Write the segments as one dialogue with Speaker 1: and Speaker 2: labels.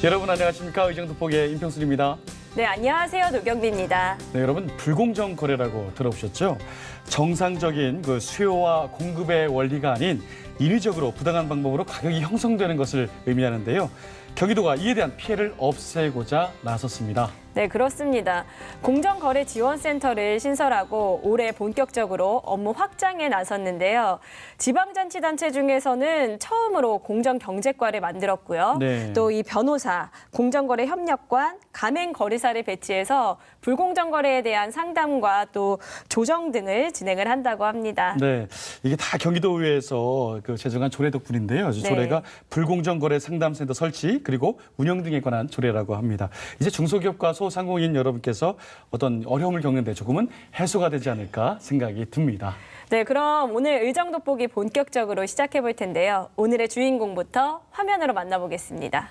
Speaker 1: 여러분 안녕하십니까? 의정도폭의 임평순입니다.
Speaker 2: 네, 안녕하세요. 노경미입니다.
Speaker 1: 네, 여러분 불공정 거래라고 들어보셨죠? 정상적인 그 수요와 공급의 원리가 아닌 인위적으로 부당한 방법으로 가격이 형성되는 것을 의미하는데요. 경기도가 이에 대한 피해를 없애고자 나섰습니다.
Speaker 2: 네, 그렇습니다. 공정거래지원센터를 신설하고 올해 본격적으로 업무 확장에 나섰는데요. 지방자치단체 중에서는 처음으로 공정경제과를 만들었고요.
Speaker 1: 네.
Speaker 2: 또 이 변호사, 공정거래협력관, 가맹거래사를 배치해서 불공정거래에 대한 상담과 또 조정 등을 진행을 한다고 합니다.
Speaker 1: 네, 이게 다 경기도의회에서 제정한 조례 덕분인데요.
Speaker 2: 네.
Speaker 1: 조례가 불공정거래 상담센터 설치 그리고 운영 등에 관한 조례라고 합니다. 이제 중소기업과 소상공인 여러분께서 어떤 어려움을 겪는데 조금은 해소가 되지 않을까 생각이 듭니다.
Speaker 2: 네, 그럼 오늘 의정돋보기 본격적으로 시작해 볼 텐데요. 오늘의 주인공부터 화면으로 만나보겠습니다.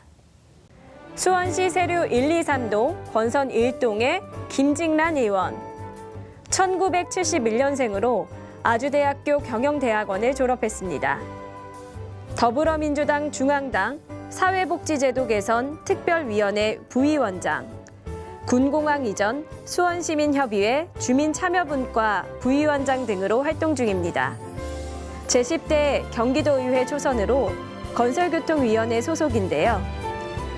Speaker 2: 수원시 세류 1, 2, 3동 권선 1동의 김직란 의원. 1971년생으로 아주대학교 경영대학원을 졸업했습니다. 더불어민주당 중앙당 사회복지제도 개선 특별위원회 부위원장, 군공항 이전 수원시민협의회 주민참여분과 부위원장 등으로 활동 중입니다. 제10대 경기도의회 초선으로 건설교통위원회 소속인데요.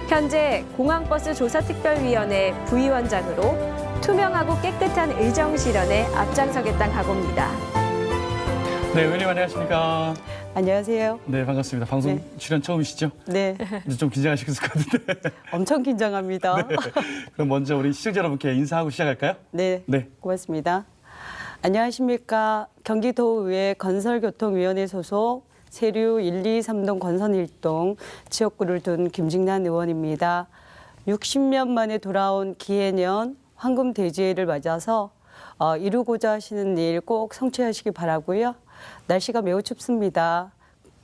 Speaker 2: 현재 공항버스 조사특별위원회 부위원장으로 투명하고 깨끗한 의정 실현에 앞장서겠다는 각오입니다.
Speaker 1: 네, 의원님 안녕하십니까?
Speaker 3: 안녕하세요.
Speaker 1: 네, 반갑습니다. 방송
Speaker 3: 네.
Speaker 1: 출연 처음이시죠?
Speaker 3: 네,
Speaker 1: 이제 좀 긴장하셨을 것 같은데.
Speaker 3: 엄청 긴장합니다.
Speaker 1: 그럼 먼저 우리 시청자 여러분께 인사하고 시작할까요?
Speaker 3: 네,
Speaker 1: 네.
Speaker 3: 고맙습니다. 안녕하십니까. 경기도의회 건설교통위원회 소속 세류 1, 2, 3동 건선 1동 지역구를 둔 김직란 의원입니다. 60년 만에 돌아온 기해년 황금돼지해를 맞아서 이루고자 하시는 일 꼭 성취하시기 바라고요. 날씨가 매우 춥습니다.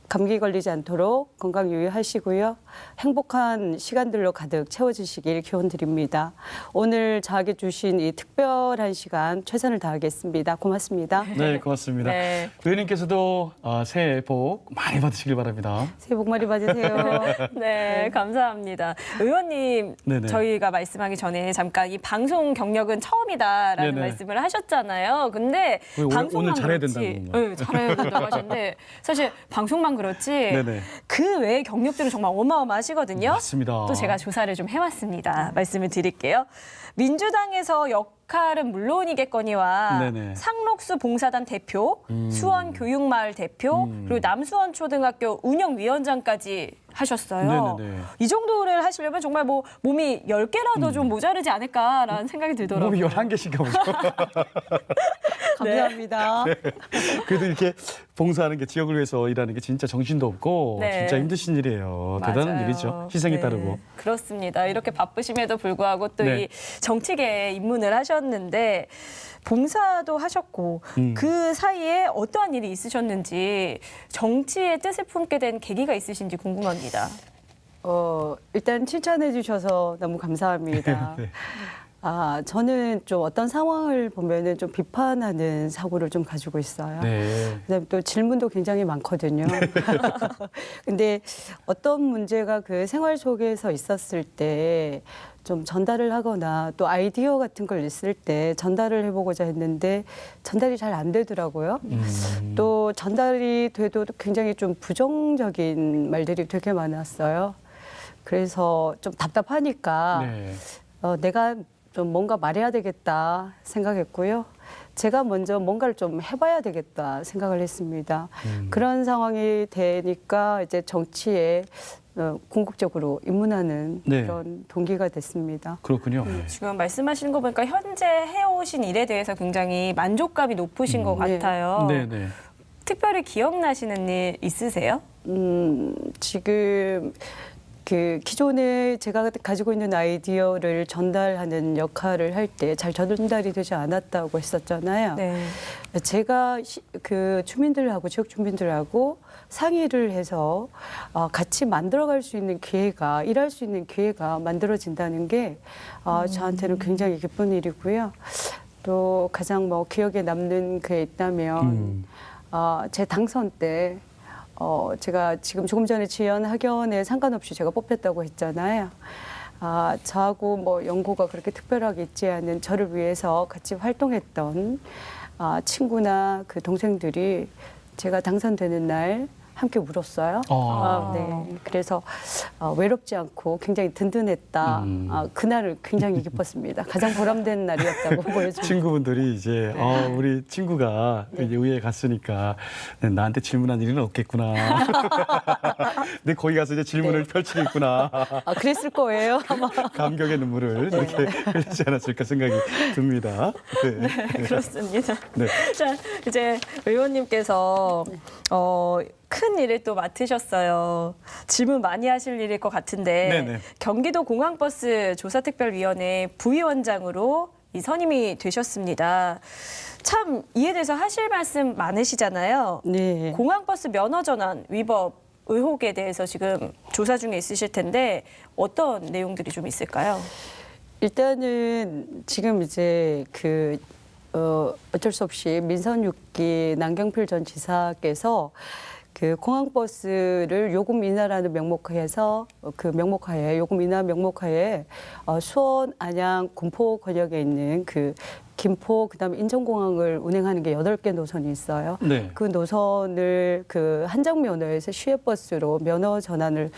Speaker 3: 감기 걸리지 않도록 건강 유의하시고요. 행복한 시간들로 가득 채워주시길 기원드립니다. 오늘 저에게 주신 이 특별한 시간 최선을 다하겠습니다. 고맙습니다.
Speaker 1: 네, 고맙습니다.
Speaker 2: 네.
Speaker 1: 의원님께서도 새해 복 많이 받으시길 바랍니다.
Speaker 3: 새해 복 많이 받으세요.
Speaker 2: 네, 감사합니다. 의원님,
Speaker 1: 네네.
Speaker 2: 저희가 말씀하기 전에 잠깐 이 방송 경력은 처음이다라는
Speaker 1: 네네.
Speaker 2: 말씀을 하셨잖아요. 근데
Speaker 1: 오늘 잘해야
Speaker 2: 그렇지.
Speaker 1: 된다고.
Speaker 2: 네, 잘해야 된다고 하셨는데 사실 방송만 그렇지
Speaker 1: 네네.
Speaker 2: 그 외의 경력들은 정말 어마어마하시거든요.
Speaker 1: 맞습니다.
Speaker 2: 또 제가 조사를 좀 해왔습니다. 말씀을 드릴게요. 민주당에서 역할은 물론이겠거니와
Speaker 1: 네네.
Speaker 2: 상록수 봉사단 대표, 수원교육마을 대표, 그리고 남수원초등학교 운영위원장까지 하셨어요.
Speaker 1: 네네네.
Speaker 2: 이 정도를 하시려면 정말 뭐 몸이 10개라도 좀 모자르지 않을까라는 생각이 들더라고요.
Speaker 1: 몸이 11개씩가 보죠.
Speaker 3: 감사합니다.
Speaker 1: 그래도 이렇게 봉사하는 게 지역을 위해서 일하는 게 진짜 정신도 없고
Speaker 2: 네.
Speaker 1: 진짜 힘드신 일이에요. 대단한
Speaker 2: 맞아요.
Speaker 1: 일이죠. 희생이
Speaker 2: 네,
Speaker 1: 따르고.
Speaker 2: 그렇습니다. 이렇게 바쁘심에도 불구하고 또 이
Speaker 1: 네.
Speaker 2: 정치계에 입문을 하셨는데 봉사도 하셨고 그 사이에 어떠한 일이 있으셨는지 정치의 뜻을 품게 된 계기가 있으신지 궁금합니다.
Speaker 3: 일단 칭찬해 주셔서 너무 감사합니다.
Speaker 1: 네.
Speaker 3: 저는 좀 어떤 상황을 보면은 좀 비판하는 사고를 좀 가지고 있어요.
Speaker 1: 네.
Speaker 3: 그다음에 또 질문도 굉장히 많거든요. 근데 어떤 문제가 그 생활 속에서 있었을 때 좀 전달을 하거나 또 아이디어 같은 걸 있을 때 전달을 해보고자 했는데 전달이 잘 안 되더라고요. 또 전달이 돼도 굉장히 좀 부정적인 말들이 되게 많았어요. 그래서 좀 답답하니까
Speaker 1: 네.
Speaker 3: 내가 좀 뭔가 말해야 되겠다 생각했고요. 제가 먼저 뭔가를 좀 해봐야 되겠다 생각을 했습니다. 그런 상황이 되니까 이제 정치에 궁극적으로 입문하는
Speaker 1: 네.
Speaker 3: 그런 동기가 됐습니다.
Speaker 1: 그렇군요. 네.
Speaker 2: 지금 말씀하시는 거 보니까 현재 해오신 일에 대해서 굉장히 만족감이 높으신 것
Speaker 3: 네.
Speaker 2: 같아요.
Speaker 1: 네, 네.
Speaker 2: 특별히 기억나시는 일 있으세요?
Speaker 3: 지금 그 기존에 제가 가지고 있는 아이디어를 전달하는 역할을 할 때 잘 전달이 되지 않았다고 했었잖아요.
Speaker 2: 네.
Speaker 3: 제가 그 주민들하고 지역 주민들하고 상의를 해서 같이 만들어갈 수 있는 기회가 일할 수 있는 기회가 만들어진다는 게 저한테는 굉장히 기쁜 일이고요. 또 가장 뭐 기억에 남는 게 있다면 제 당선 때 제가 지금 조금 전에 지연 학연에 상관없이 제가 뽑혔다고 했잖아요. 저하고 뭐 연고가 그렇게 특별하게 있지 않은 저를 위해서 같이 활동했던 친구나 그 동생들이 제가 당선되는 날 함께 울었어요. 네. 그래서 외롭지 않고 굉장히 든든했다. 그날을 굉장히 기뻤습니다. 가장 보람된 날이었다고 보여집니다.
Speaker 1: 친구분들이 이제 우리 친구가 이제 의회에 갔으니까 나한테 질문한 일은 없겠구나. 근데 거기 가서 이제 질문을 펼치겠구나.
Speaker 3: 그랬을 거예요. 아마.
Speaker 1: 감격의 눈물을 이렇게 흘리지 않았을까 생각이 듭니다.
Speaker 2: 네, 그렇습니다.
Speaker 1: 네.
Speaker 2: 자, 이제 의원님께서 큰 일을 또 맡으셨어요. 질문 많이 하실 일일 것 같은데
Speaker 1: 네네.
Speaker 2: 경기도 공항버스 조사특별위원회 부위원장으로 선임이 되셨습니다. 참 이에 대해서 하실 말씀 많으시잖아요.
Speaker 3: 네.
Speaker 2: 공항버스 면허 전환 위법 의혹에 대해서 지금 조사 중에 있으실 텐데 어떤 내용들이 좀 있을까요?
Speaker 3: 일단은 지금 이제 어쩔 수 없이 민선 6기 남경필 전 지사께서 그 공항버스를 요금 인하라는 명목하에서 그 명목하에 요금 인하 명목하에 수원, 안양, 군포 권역에 있는 그 김포 그다음에 인천공항을 운행하는 게 8개 노선이 있어요.
Speaker 1: 네.
Speaker 3: 그 노선을 그 한정 면허에서 시외버스로 면허 전환을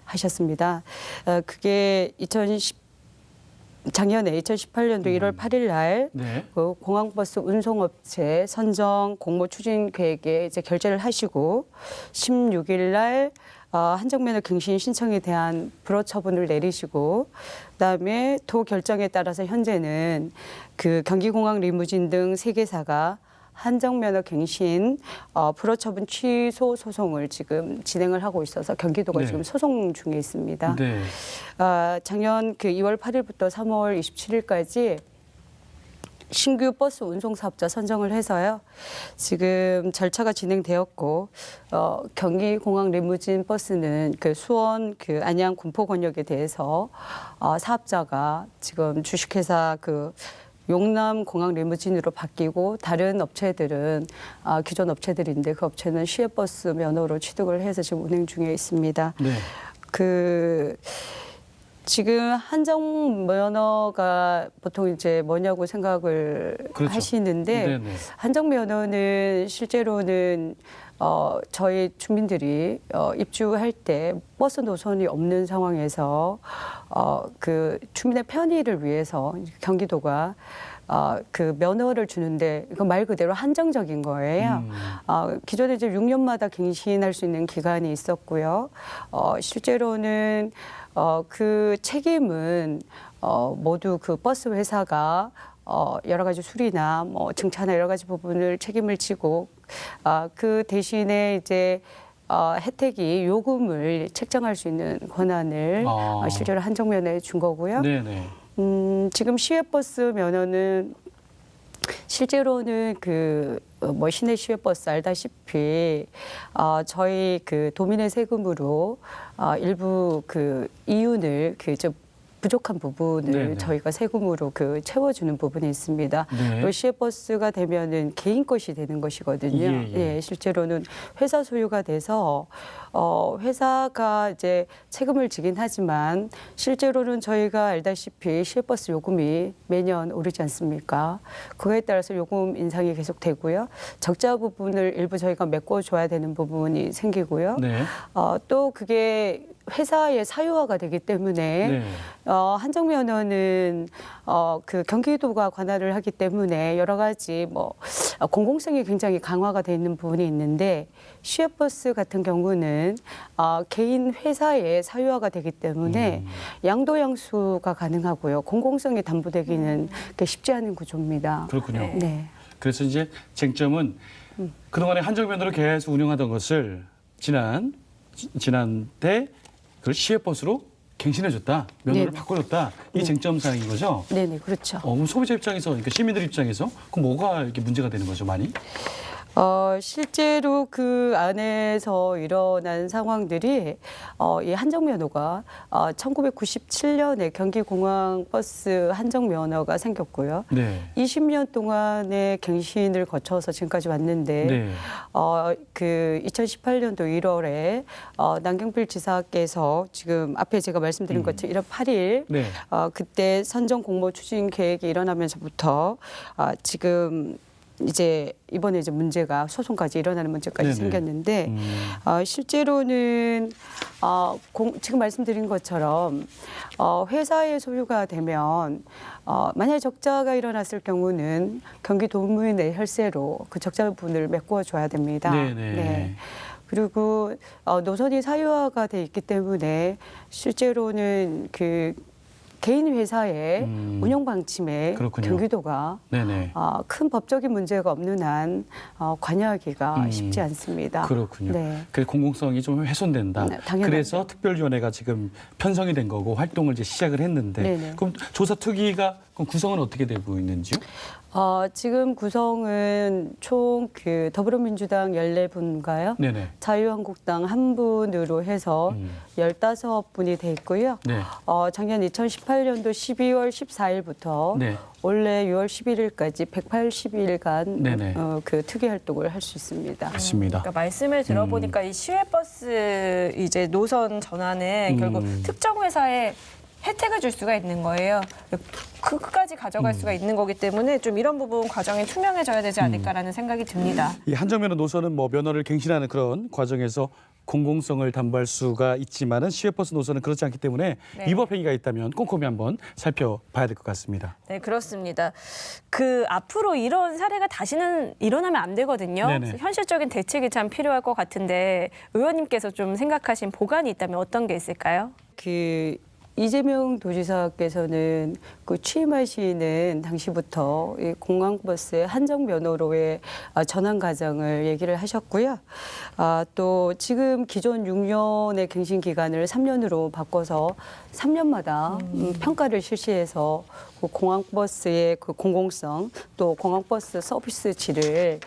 Speaker 3: 하셨습니다. 그게 작년에 2018년도 1월 8일 날
Speaker 1: 네.
Speaker 3: 그 공항버스 운송업체 선정 공모 추진 계획에 이제 결재를 하시고 16일 날 한정면허 갱신 신청에 대한 불허 처분을 내리시고 그다음에 도 결정에 따라서 현재는 그 경기공항 리무진 등 3개사가 한정면허 갱신 불허 처분 취소 소송을 지금 진행을 하고 있어서 경기도가
Speaker 1: 네.
Speaker 3: 지금 소송 중에 있습니다.
Speaker 1: 네.
Speaker 3: 작년 그 2월 8일부터 3월 27일까지 신규 버스 운송 사업자 선정을 해서요. 지금 절차가 진행되었고 경기공항 리무진 버스는 그 수원, 그 안양, 군포 권역에 대해서 사업자가 지금 주식회사 그 용남 공항 리무진으로 바뀌고 다른 업체들은 기존 업체들인데 그 업체는 시외버스 면허로 취득을 해서 지금 운행 중에 있습니다.
Speaker 1: 네.
Speaker 3: 지금 한정 면허가 보통 이제 뭐냐고 생각을
Speaker 1: 그렇죠.
Speaker 3: 하시는데
Speaker 1: 네네.
Speaker 3: 한정 면허는 실제로는 저희 주민들이 입주할 때 버스 노선이 없는 상황에서 그 주민의 편의를 위해서 경기도가 그 면허를 주는데 이거 말 그대로 한정적인 거예요. 기존에 이제 6년마다 갱신할 수 있는 기간이 있었고요. 실제로는 그 책임은 모두 그 버스 회사가 여러 가지 수리나 뭐 증차나 여러 가지 부분을 책임을 지고 그 대신에 이제 혜택이 요금을 책정할 수 있는 권한을 실제로 한정면허에 준 거고요.
Speaker 1: 네네.
Speaker 3: 지금 시외버스 면허는 실제로는 뭐 시내 시외버스 알다시피 저희 그 도민의 세금으로 일부 그 이윤을 좀 부족한 부분을
Speaker 1: 네네.
Speaker 3: 저희가 세금으로 채워주는 부분이 있습니다.
Speaker 1: 네.
Speaker 3: 또 시외버스가 되면은 개인 것이 되는 것이거든요.
Speaker 1: 예.
Speaker 3: 실제로는 회사 소유가 돼서 회사가 이제 책임을 지긴 하지만 실제로는 저희가 알다시피 시외버스 요금이 매년 오르지 않습니까? 그거에 따라서 요금 인상이 계속되고요. 적자 부분을 일부 저희가 메꿔줘야 되는 부분이 생기고요.
Speaker 1: 네.
Speaker 3: 또 그게 회사의 사유화가 되기 때문에
Speaker 1: 네.
Speaker 3: 한정면허는 그 경기도가 관할을 하기 때문에 여러 가지 뭐 공공성이 굉장히 강화가 돼 있는 부분이 있는데 시외버스 같은 경우는 개인 회사의 사유화가 되기 때문에 양도양수가 가능하고요. 공공성이 담보되기는 그게 쉽지 않은 구조입니다.
Speaker 1: 그렇군요.
Speaker 3: 네.
Speaker 1: 그래서 이제 쟁점은 그동안에 한정면허로 계속 운영하던 것을 지난 때 그걸 시외버스로 갱신해줬다, 면허를
Speaker 3: 네네.
Speaker 1: 바꿔줬다, 이 쟁점 사항인 거죠.
Speaker 3: 네네, 그렇죠.
Speaker 1: 그럼 소비자 입장에서, 그러니까 시민들 입장에서 그럼 뭐가 이렇게 문제가 되는 거죠, 많이?
Speaker 3: 실제로 그 안에서 일어난 상황들이 이 한정면허가 1997년에 경기공항버스 한정면허가 생겼고요.
Speaker 1: 네.
Speaker 3: 20년 동안의 갱신을 거쳐서 지금까지 왔는데
Speaker 1: 네.
Speaker 3: 그 2018년도 1월에 남경필 지사께서 지금 앞에 제가 말씀드린 것처럼 1월 8일
Speaker 1: 네.
Speaker 3: 그때 선정 공모 추진 계획이 일어나면서부터 지금 이제 이번에 이제 문제가 소송까지 일어나는 문제까지
Speaker 1: 네네.
Speaker 3: 생겼는데 실제로는 지금 말씀드린 것처럼 회사의 소유가 되면 만약에 적자가 일어났을 경우는 경기도민의 혈세로 그 적자 부분을 메꿔 줘야 됩니다.
Speaker 1: 네네.
Speaker 3: 네. 그리고 노선이 사유화가 돼 있기 때문에 실제로는 그 개인 회사의 운영 방침에
Speaker 1: 그렇군요.
Speaker 3: 경기도가
Speaker 1: 네네.
Speaker 3: 큰 법적인 문제가 없는 한 관여하기가 쉽지 않습니다.
Speaker 1: 그렇군요.
Speaker 3: 네.
Speaker 1: 그 공공성이 좀 훼손된다.
Speaker 3: 네, 당연하죠.
Speaker 1: 그래서 특별위원회가 지금 편성이 된 거고 활동을 이제 시작을 했는데
Speaker 3: 네네.
Speaker 1: 그럼 조사 특위가 그럼 구성은 어떻게 되고 있는지요?
Speaker 3: 지금 구성은 총 그 더불어민주당 14분가요.
Speaker 1: 네네.
Speaker 3: 자유한국당 1분으로 해서 15분이 돼 있고요.
Speaker 1: 네.
Speaker 3: 작년 2018년도 12월 14일부터
Speaker 1: 네.
Speaker 3: 올해 6월 11일까지 180일간
Speaker 1: 네네.
Speaker 3: 그 특위 활동을 할 수 있습니다.
Speaker 1: 맞습니다.
Speaker 2: 그러니까 말씀을 들어보니까 이 시외버스 이제 노선 전환은 결국 특정 회사에 혜택을 줄 수가 있는 거예요. 그까지 가져갈 수가 있는 거기 때문에 좀 이런 부분 과정이 투명해져야 되지 않을까라는 생각이 듭니다.
Speaker 1: 이 한정면허 노선은 뭐 면허를 갱신하는 그런 과정에서 공공성을 담보할 수가 있지만은 시외버스 노선은 그렇지 않기 때문에
Speaker 2: 네.
Speaker 1: 위법 행위가 있다면 꼼꼼히 한번 살펴봐야 될 것 같습니다.
Speaker 2: 네, 그렇습니다. 그 앞으로 이런 사례가 다시는 일어나면 안 되거든요.
Speaker 1: 네네.
Speaker 2: 그래서 현실적인 대책이 참 필요할 것 같은데 의원님께서 좀 생각하신 보관이 있다면 어떤 게 있을까요?
Speaker 3: 그 이재명 도지사께서는 그 취임하시는 당시부터 이 공항버스의 한정 면허로의 전환 과정을 얘기를 하셨고요. 또 지금 기존 6년의 갱신 기간을 3년으로 바꿔서 3년마다 평가를 실시해서 그 공항버스의 그 공공성 또 공항버스 서비스 질을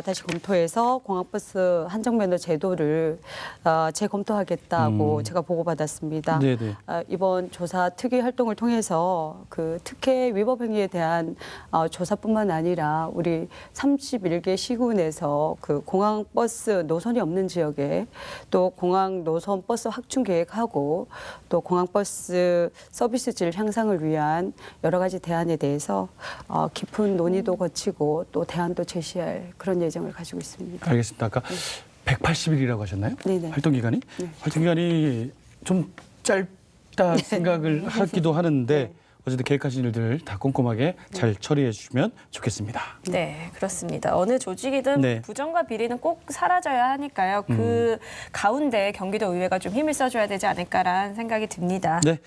Speaker 3: 다시 검토해서 공항버스 한정면허 제도를 재검토하겠다고 제가 보고받았습니다.
Speaker 1: 네네.
Speaker 3: 이번 조사 특위 활동을 통해서 그 특혜 위법 행위에 대한 조사뿐만 아니라 우리 31개 시군에서 그 공항버스 노선이 없는 지역에 또 공항 노선 버스 확충 계획하고 또 공항버스 서비스 질 향상을 위한 여러 가지 대안에 대해서 깊은 논의도 거치고 또 대안도 제시할 그런 예정을 가지고 있습니다.
Speaker 1: 알겠습니다. 아까 180일이라고 하셨나요?
Speaker 3: 네네.
Speaker 1: 활동 기간이?
Speaker 3: 네.
Speaker 1: 활동 기간이 좀 짧다 생각을 하기도 하는데
Speaker 3: 네.
Speaker 1: 어쨌든 계획하신 일들 다 꼼꼼하게 잘 처리해 주시면 좋겠습니다.
Speaker 2: 네, 그렇습니다. 어느 조직이든
Speaker 1: 네.
Speaker 2: 부정과 비리는 꼭 사라져야 하니까요. 그 가운데 경기도 의회가 좀 힘을 써줘야 되지 않을까라는 생각이 듭니다.
Speaker 1: 네.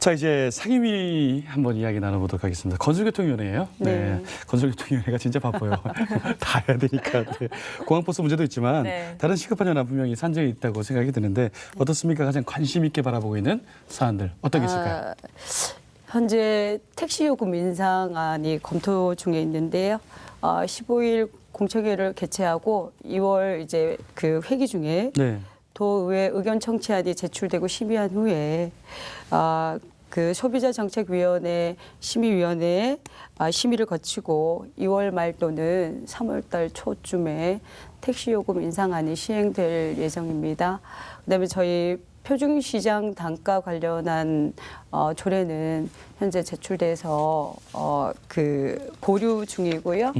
Speaker 1: 자, 이제 상임위 한번 이야기 나눠보도록 하겠습니다. 건설교통위원회예요.
Speaker 3: 네.
Speaker 1: 건설교통위원회가 진짜 바빠요. 다 해야 되니까. 네. 공항버스 문제도 있지만
Speaker 2: 네.
Speaker 1: 다른 시급한 현안 분명히 산적이 있다고 생각이 드는데 어떻습니까? 가장 관심 있게 바라보고 있는 사안들 어떤 게 있을까요?
Speaker 3: 현재 택시 요금 인상안이 검토 중에 있는데요. 15일 공청회를 개최하고 2월 이제 그 회기 중에
Speaker 1: 네.
Speaker 3: 도의회 의견 청취안이 제출되고 심의한 후에 그 소비자정책위원회 심의위원회에 심의를 거치고 2월 말 또는 3월 달 초쯤에 택시요금 인상안이 시행될 예정입니다. 그다음에 저희 표준시장 단가 관련한 조례는 현재 제출돼서 그 보류 중이고요.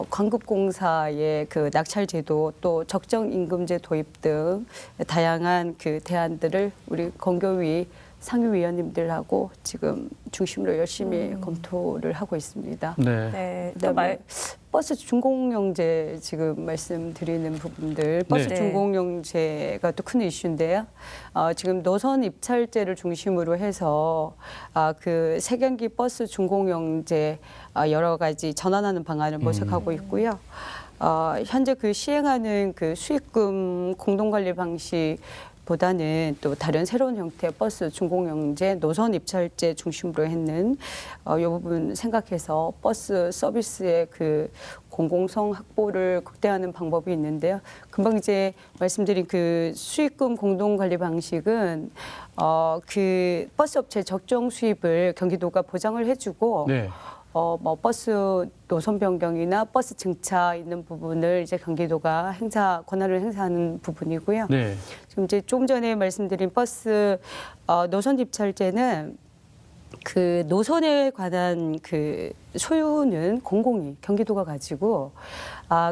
Speaker 3: 광급공사의 그 낙찰제도 또 적정임금제 도입 등 다양한 그 대안들을 우리 건교위 상임위원님들하고 지금 중심으로 열심히 검토를 하고 있습니다.
Speaker 1: 네.
Speaker 2: 네, 또
Speaker 3: 그다음에 버스 준공영제 지금 말씀드리는 부분들 버스
Speaker 1: 네.
Speaker 3: 준공영제가 또 큰 이슈인데요. 지금 노선 입찰제를 중심으로 해서 그 세경기 버스 준공영제 여러 가지 전환하는 방안을 모색하고 있고요. 현재 그 시행하는 그 수익금 공동관리 방식 보다는 또 다른 새로운 형태의 버스 준공영제, 노선 입찰제 중심으로 했는 이 부분 생각해서 버스 서비스의 그 공공성 확보를 극대화하는 방법이 있는데요. 금방 이제 말씀드린 그 수익금 공동관리 방식은 그 버스 업체 적정 수입을 경기도가 보장을 해주고
Speaker 1: 네.
Speaker 3: 뭐 버스 노선 변경이나 버스 증차 있는 부분을 이제 경기도가 권한을 행사하는 부분이고요.
Speaker 1: 네.
Speaker 3: 지금 이제 조금 전에 말씀드린 버스 노선 입찰제는 그 노선에 관한 그 소유는 공공이 경기도가 가지고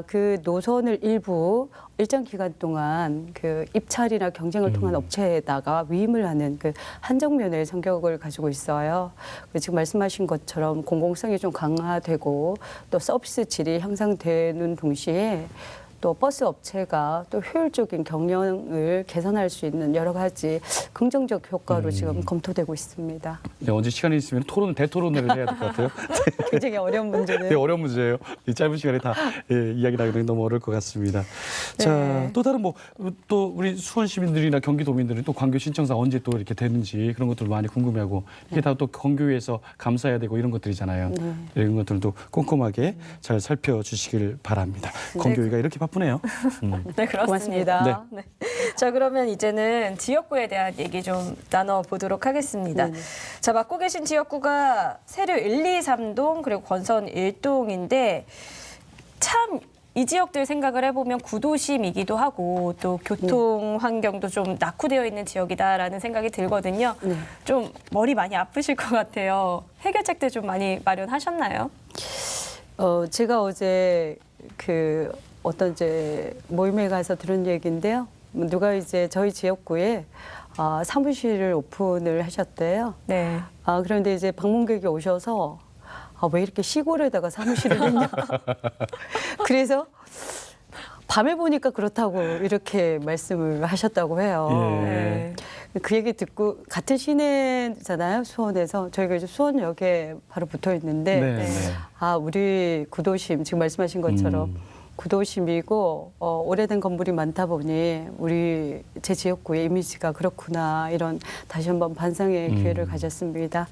Speaker 3: 그 노선을 일부 일정 기간 동안 그 입찰이나 경쟁을 통한 업체에다가 위임을 하는 그 한정면의 성격을 가지고 있어요. 지금 말씀하신 것처럼 공공성이 좀 강화되고 또 서비스 질이 향상되는 동시에 또 버스 업체가 또 효율적인 경영을 개선할 수 있는 여러 가지 긍정적 효과로 지금 검토되고 있습니다.
Speaker 1: 네, 언제 시간이 있으면 대토론을 해야 될 것 같아요.
Speaker 3: 굉장히 어려운 문제는.
Speaker 1: 네, 어려운 문제예요. 이 짧은 시간에 다 이야기 나누기 너무 어려울 것 같습니다. 자, 또 다른 또 우리 수원 시민들이나 경기도민들은 또 광교 신청사 언제 또 이렇게 되는지 그런 것들 많이 궁금해하고 이게 다 또 경교에서 감사해야 되고 이런 것들이잖아요. 이런 것들도 꼼꼼하게 잘 살펴주시길 바랍니다. 광교위가 이렇게 바쁘네요.
Speaker 2: 네, 그렇습니다.
Speaker 3: 고맙습니다.
Speaker 2: 네. 자, 그러면 이제는 지역구에 대한 얘기 좀 나눠보도록 하겠습니다. 자, 맡고 계신 지역구가 세류 1, 2, 3동 그리고 권선 1동인데 참 이 지역들 생각을 해보면 구도심이기도 하고 또 교통 환경도 좀 낙후되어 있는 지역이다라는 생각이 들거든요. 좀 머리 많이 아프실 것 같아요. 해결책들 좀 많이 마련하셨나요?
Speaker 3: 제가 어제 그 어떤 이제 모임에 가서 들은 얘기인데요. 누가 이제 저희 지역구에 사무실을 오픈을 하셨대요.
Speaker 2: 네.
Speaker 3: 그런데 이제 방문객이 오셔서 왜 이렇게 시골에다가 사무실을 했냐. 그래서 밤에 보니까 그렇다고 이렇게 말씀을 하셨다고 해요.
Speaker 1: 예.
Speaker 3: 그 얘기 듣고 같은 시내잖아요. 수원에서 저희가 이제 수원역에 바로 붙어 있는데
Speaker 1: 네.
Speaker 3: 우리 구도심 지금 말씀하신 것처럼 구도심이고 오래된 건물이 많다 보니 제 지역구의 이미지가 그렇구나 이런 다시 한번 반성의 기회를 가졌습니다.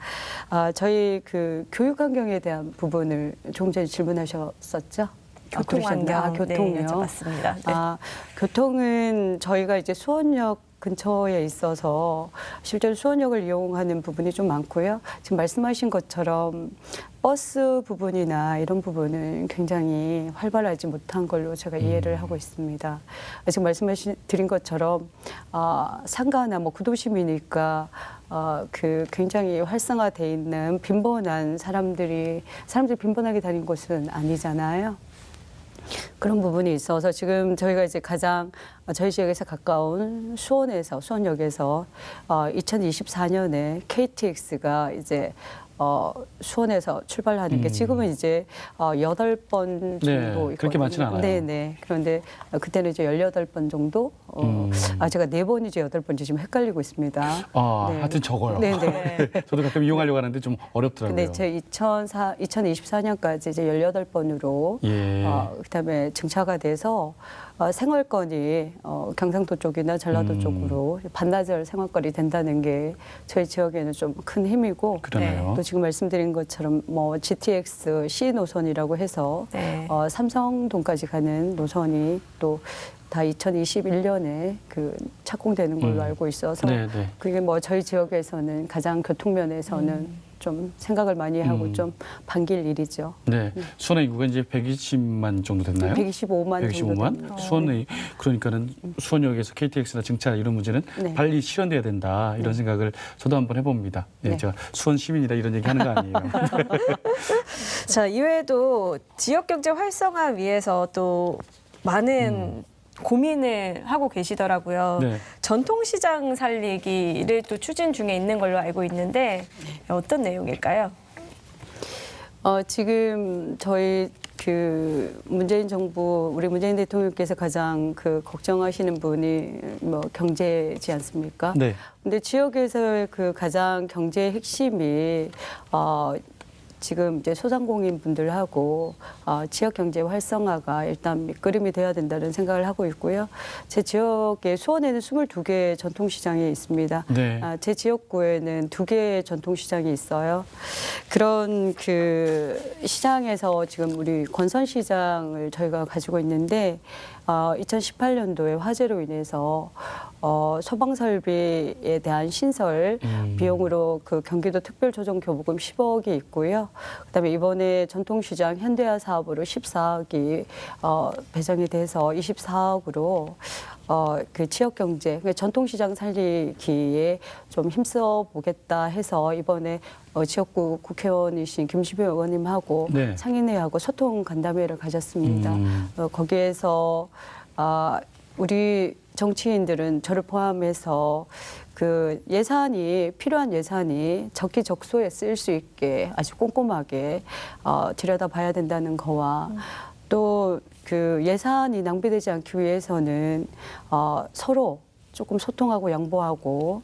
Speaker 3: 저희 그 교육 환경에 대한 부분을 조금 전에 질문하셨었죠.
Speaker 2: 교통 환경
Speaker 3: 교통이요.
Speaker 2: 네, 여쭤봤습니다. 네.
Speaker 3: 교통은 저희가 이제 수원역 근처에 있어서 실제로 수원역을 이용하는 부분이 좀 많고요. 지금 말씀하신 것처럼 버스 부분이나 이런 부분은 굉장히 활발하지 못한 걸로 제가 이해를 하고 있습니다. 지금 말씀드린 것처럼 상가나 뭐 구도심이니까 그 굉장히 활성화돼 있는 빈번한 사람들이 빈번하게 다니는 곳은 아니잖아요. 그런 부분이 있어서 지금 저희가 이제 가장 저희 지역에서 가까운 수원역에서 2024년에 KTX가 이제 수원에서 출발하는 게 지금은 이제 8번 정도 있거든요.
Speaker 1: 그렇게 많지는 않아요.
Speaker 3: 네네. 그런데 그때는 이제 18번 정도. 제가 4번인지 8번인지 지금 헷갈리고 있습니다. 네.
Speaker 1: 하여튼 적어요.
Speaker 3: 네네.
Speaker 1: 저도 가끔 이용하려고 하는데 좀 어렵더라고요.
Speaker 3: 네, 제 2024년까지 이제 18번으로 그다음에 증차가 돼서 생활권이 경상도 쪽이나 전라도 쪽으로 반나절 생활권이 된다는 게 저희 지역에는 좀 큰 힘이고
Speaker 1: 그러네요.
Speaker 3: 또 지금 말씀드린 것처럼 뭐 GTX C 노선이라고 해서 삼성동까지 가는 노선이 또 다 2021년에 그 착공되는 걸로 알고 있어서 그게 뭐 저희 지역에서는 가장 교통면에서는 좀 생각을 많이 하고 좀 반길 일이죠.
Speaker 1: 네, 수원의 인구가 이제 120만 정도 됐나요?
Speaker 3: 125만 정도 됩니다.
Speaker 1: 수원의 그러니까는 수원역에서 KTX나 증차 이런 문제는 빨리 실현돼야 된다 이런 생각을 저도 한번 해봅니다. 네, 제가 수원 시민이다 이런 얘기 하는 거 아니에요.
Speaker 2: 자, 이외에도 지역 경제 활성화 위해서 또 많은 고민을 하고 계시더라고요.
Speaker 1: 네.
Speaker 2: 전통시장 살리기를 또 추진 중에 있는 걸로 알고 있는데 어떤 내용일까요?
Speaker 3: 지금 저희 그 문재인 정부 우리 문재인 대통령께서 가장 그 걱정하시는 분이 뭐 경제지 않습니까?
Speaker 1: 네.
Speaker 3: 근데 지역에서의 그 가장 경제의 핵심이 지금 이제 소상공인 분들하고 지역 경제 활성화가 일단 밑그림이 돼야 된다는 생각을 하고 있고요. 제 지역에 수원에는 22개 전통시장이 있습니다.
Speaker 1: 네.
Speaker 3: 제 지역구에는 2개의 전통시장이 있어요. 그런 그 시장에서 지금 우리 권선시장을 저희가 가지고 있는데 2018년도에 화재로 인해서 소방설비에 대한 신설 비용으로 그 경기도 특별조정교부금 10억이 있고요. 그다음에 이번에 전통시장 현대화 사업으로 14억이 배정이 돼서 24억으로 그 지역 경제, 그러니까 전통시장 살리기에 좀 힘써 보겠다 해서 이번에 지역구 국회의원이신 김시배 의원님하고
Speaker 1: 네.
Speaker 3: 상인회하고 소통 간담회를 가졌습니다. 거기에서 우리 정치인들은 저를 포함해서 그 예산이 필요한 예산이 적기적소에 쓰일 수 있게 아주 꼼꼼하게 들여다봐야 된다는 거와 또 그 예산이 낭비되지 않기 위해서는 서로 조금 소통하고 양보하고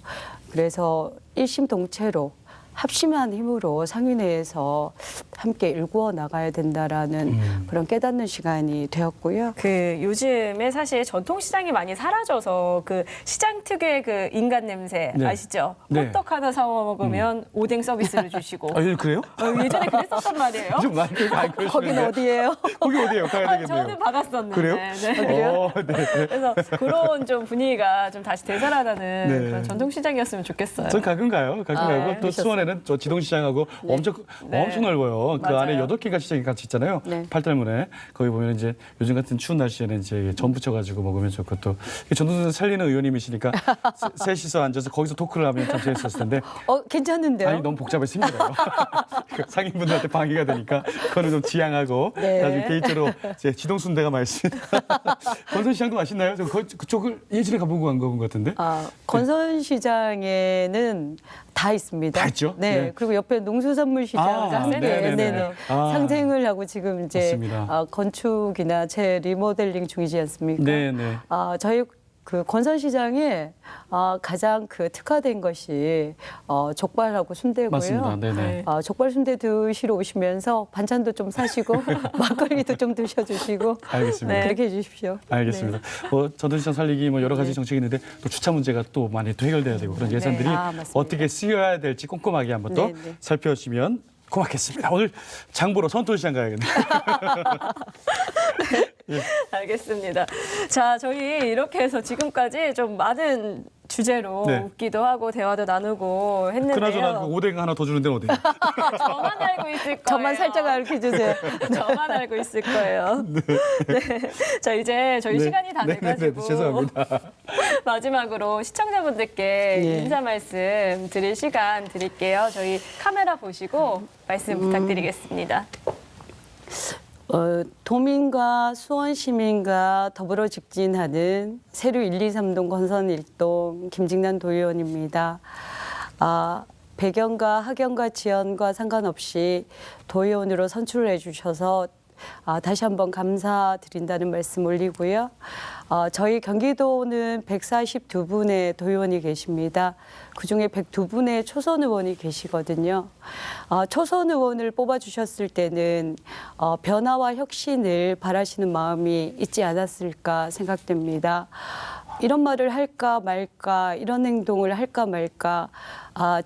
Speaker 3: 그래서 일심동체로 합심한 힘으로 상인회에서 함께 일구어 나가야 된다라는 그런 깨닫는 시간이 되었고요.
Speaker 2: 그 요즘에 사실 전통시장이 많이 사라져서 그 시장 특유의 그 인간 냄새
Speaker 1: 네.
Speaker 2: 아시죠?
Speaker 1: 네.
Speaker 2: 호떡 하나 사 먹으면 오뎅 서비스를 주시고
Speaker 1: 그래요?
Speaker 2: 예전에 그랬었단 말이에요.
Speaker 1: 좀 많이 그러시는데.
Speaker 3: 거기는 어디예요?
Speaker 1: 거기 어디예요? 가야 되겠네요.
Speaker 2: 저는 받았었는데.
Speaker 1: 그래요?
Speaker 2: 그래요?
Speaker 1: 네.
Speaker 2: 그래서 그런 좀 분위기가 좀 다시 되살아나는
Speaker 1: 네.
Speaker 2: 그런 전통시장이었으면 좋겠어요.
Speaker 1: 전 가끔 가요. 가끔 가고
Speaker 2: 네.
Speaker 1: 또 수원에는 저 지동시장하고 엄청 넓어요. 그
Speaker 2: 맞아요.
Speaker 1: 안에 8개가 시장이 같이 있잖아요.
Speaker 3: 네.
Speaker 1: 팔달문에 거기 보면 이제 요즘 같은 추운 날씨에는 이제 전 부쳐가지고 먹으면 좋고 또 전통시장 살리는 의원님이시니까 셋이서 앉아서 거기서 토크를 하면 참 재밌었을 텐데.
Speaker 3: 괜찮은데요?
Speaker 1: 아니 너무 복잡했습니다. 그 상인분들한테 방해가 되니까 그거는 좀 지양하고
Speaker 3: 네.
Speaker 1: 나중에 개인적으로 제 지동순대가 맛있습니다. 권선시장도 맛있나요? 저 그쪽을 예전에 가보고 간 것 같은데.
Speaker 3: 권선시장에는 다 있습니다.
Speaker 1: 다 있죠?
Speaker 3: 네.
Speaker 1: 네.
Speaker 3: 그리고 옆에 농수산물시장과 함께
Speaker 1: 네네네.
Speaker 3: 상생을 하고 지금 이제
Speaker 1: 맞습니다.
Speaker 3: 건축이나 재리모델링 중이지 않습니까?
Speaker 1: 네네.
Speaker 3: 저희 그 권선시장에 가장 그 특화된 것이 족발하고 순대고요.
Speaker 1: 맞습니다. 네네.
Speaker 3: 족발 순대 드시러 오시면서 반찬도 좀 사시고 막걸리도 좀 드셔주시고
Speaker 1: 알겠습니다.
Speaker 3: 그렇게 해주십시오.
Speaker 1: 알겠습니다. 전통시장 살리기 뭐 여러 가지 정책이 있는데 또 주차 문제가 또 많이 또 해결돼야 되고 그런 예산들이
Speaker 3: 맞습니다.
Speaker 1: 어떻게 쓰여야 될지 꼼꼼하게 한번 더
Speaker 3: 네.
Speaker 1: 살펴주시면 고맙겠습니다. 오늘 장보러 선토시장 가야겠네요.
Speaker 2: 알겠습니다. 자, 저희 이렇게 해서 지금까지 좀 많은 주제로
Speaker 1: 네.
Speaker 2: 웃기도 하고 대화도 나누고 했는데요.
Speaker 1: 그나저나 그 오뎅 하나 더 주는 데는 어디냐?
Speaker 2: 저만 알고 있을 거예요.
Speaker 3: 저만 살짝 알려 주세요.
Speaker 2: 저만 알고 있을 거예요. 네. 자, 이제 저희
Speaker 1: 네.
Speaker 2: 시간이 다 돼가지고
Speaker 1: 죄송합니다.
Speaker 2: 마지막으로 시청자분들께
Speaker 3: 네.
Speaker 2: 인사 말씀 드릴 시간 드릴게요. 저희 카메라 보시고 말씀 부탁드리겠습니다.
Speaker 3: 도민과 수원 시민과 더불어 직진하는 세류 1, 2, 3동 건선 1동 김직란 도의원입니다. 배경과 학연과 지연과 상관없이 도의원으로 선출해 주셔서 다시 한번 감사드린다는 말씀 올리고요. 저희 경기도는 142분의 도의원이 계십니다. 그중에 102분의 초선 의원이 계시거든요. 초선 의원을 뽑아주셨을 때는 변화와 혁신을 바라시는 마음이 있지 않았을까 생각됩니다. 이런 말을 할까 말까, 이런 행동을 할까 말까,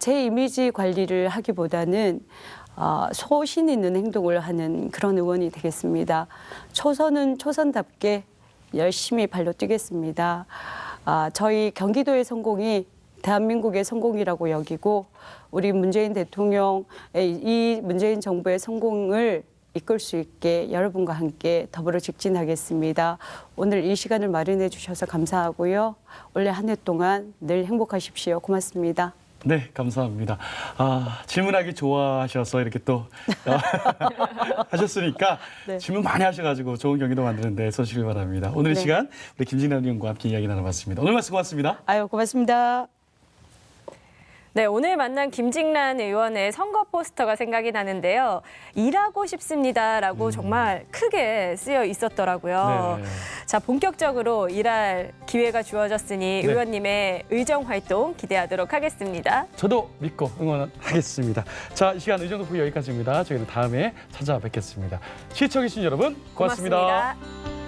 Speaker 3: 제 이미지 관리를 하기보다는 소신 있는 행동을 하는 그런 의원이 되겠습니다. 초선은 초선답게 열심히 발로 뛰겠습니다. 저희 경기도의 성공이 대한민국의 성공이라고 여기고 우리 문재인 대통령의 이 문재인 정부의 성공을 이끌 수 있게 여러분과 함께 더불어 직진하겠습니다. 오늘 이 시간을 마련해 주셔서 감사하고요. 올해 한 해 동안 늘 행복하십시오. 고맙습니다.
Speaker 1: 네, 감사합니다. 질문하기 좋아하셔서 이렇게 또 하셨으니까
Speaker 3: 네.
Speaker 1: 질문 많이 하셔가지고 좋은 경기도 만드는 데 서시길 바랍니다. 오늘 이
Speaker 3: 네.
Speaker 1: 시간 우리 김직란 의원과 함께 이야기 나눠봤습니다. 오늘 말씀 고맙습니다.
Speaker 3: 고맙습니다.
Speaker 2: 네, 오늘 만난 김직란 의원의 선거 포스터가 생각이 나는데요. 일하고 싶습니다라고 정말 크게 쓰여 있었더라고요.
Speaker 1: 네.
Speaker 2: 자, 본격적으로 일할 기회가 주어졌으니
Speaker 1: 네.
Speaker 2: 의원님의 의정 활동 기대하도록 하겠습니다.
Speaker 1: 저도 믿고 응원하겠습니다. 자, 이 시간 의정도포 여기까지입니다. 저희는 다음에 찾아뵙겠습니다. 시청해주신 여러분 고맙습니다.
Speaker 2: 고맙습니다.